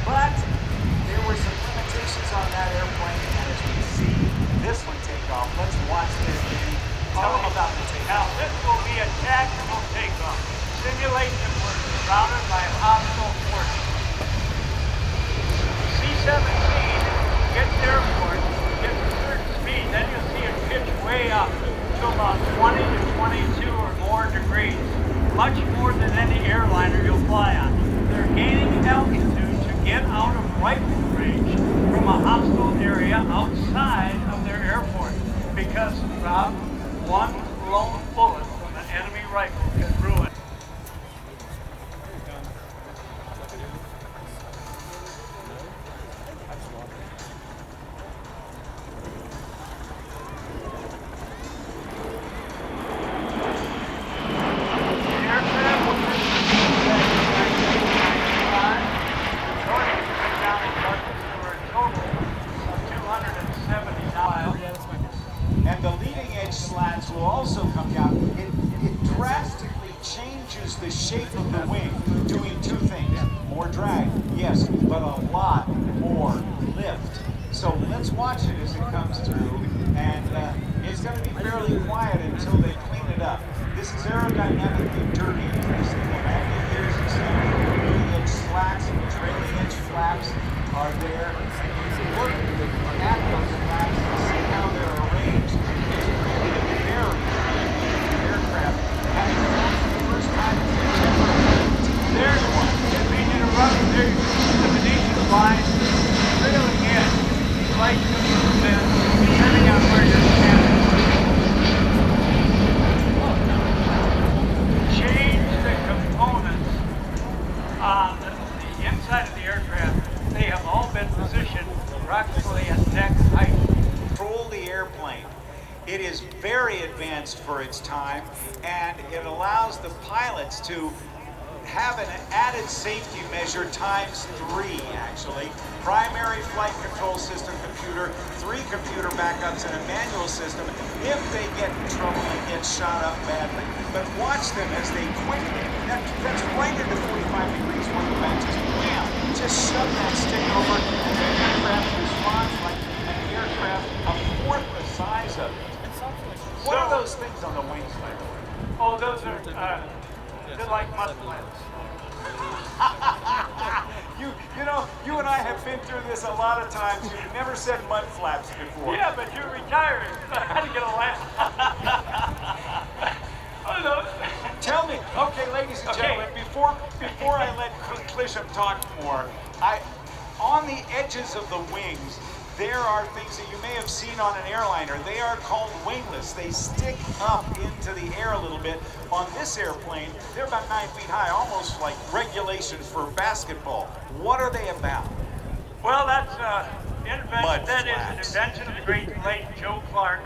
But there were some limitations on that airplane, and as we see this one take off, let's watch this, Danny. Tell them about the takeoff. Now, this will be a tactical takeoff. Simulation was surrounded by hostile forces. C-17 gets to airport, gets a certain speed, then you'll see it pitch way up to about 20 to 22 or more degrees. Much more than any airliner you'll fly on. They're gaining altitude to get out of rifle range from a hostile area outside of their airport. Because, Rob, one lone bullet from an enemy rifle can ruin. And the leading edge slats will also come down. It drastically changes the shape of the wing, doing two things. More drag, yes, but a lot more lift. So let's watch it as it comes through, and it's going to be fairly quiet until they clean it up. This is aerodynamically dirty. This thing will have the gears extended. The leading edge slats and the trailing edge flaps are there. And you look at those flaps and see how they're arranged. It's really a very aircraft. Having flown for the first time in There's one. If we interrupt, there you see the Venetian line. Really in. Like to move in, depending on where you're standing. Change the components on the inside of the aircraft. They have all been positioned approximately at neck height. Control the airplane. It is very advanced for its time, and it allows the pilots to have an added safety measure times 3, actually. Primary flight control system computer, 3 computer backups, and a manual system if they get in trouble and get shot up badly. But watch them as they quickly, that's right into 45 degrees when the back just wham, just shove that stick over, and the aircraft responds like an aircraft a fourth the size of it. What are those things on the wings, by the way? Oh, those are, they're like mudflaps. You know, you and I have been through this a lot of times. You've never said mud flaps before. Yeah, but you're retired. I had to get a laugh. Oh, no. Tell me, okay, ladies and gentlemen, before I let Clisham talk more, on the edges of the wings, there are things that you may have seen on an airliner. They are called winglets. They stick up into the air a little bit. On this airplane, they're about 9 feet high, almost like regulation for basketball. What are they about? Well, that's an invention of the great late Joe Clark.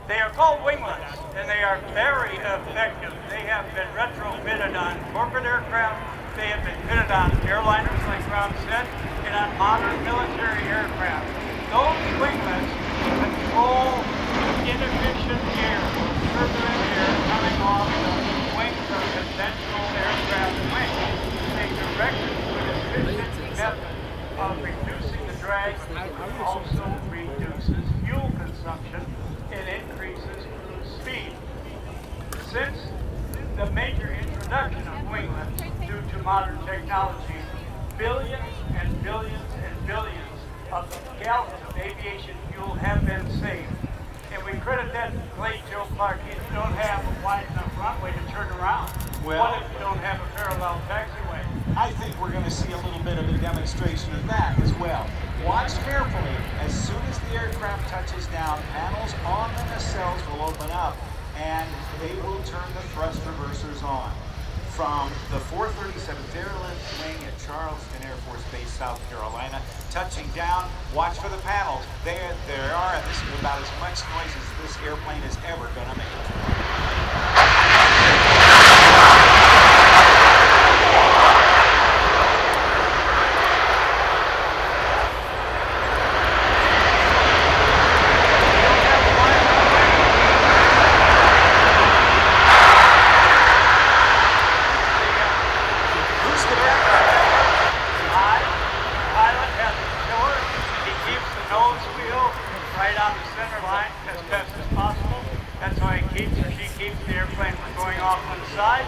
They are called winglets, and they are very effective. They have been retrofitted on corporate aircraft. They have been fitted on airliners, like Rob said, and on modern military aircraft. Those winglets control inefficient air, turbulent air coming off the wings of conventional aircraft wings. They direct it to an efficient method of reducing the drag, which also reduces fuel consumption and increases cruise speed. Since the major introduction of winglets due to modern technology, billions and billions and billions of gallons of aviation fuel have been saved. And we credit that to late Joe Clark. You don't have a wide enough runway to turn around. Well, what if you don't have a parallel taxiway? I think we're going to see a little bit of a demonstration of that as well. Watch carefully. As soon as the aircraft touches down, panels on the nacelles will open up and they will turn the thrust reversers on. From the 437th Airlift Wing at Charleston Air Force Base, South Carolina, touching down, watch for the panels. There are, and this is about as much noise as this airplane is ever going to make. right on the center line as best as possible. That's how he keeps or she keeps the airplane from going off on the side.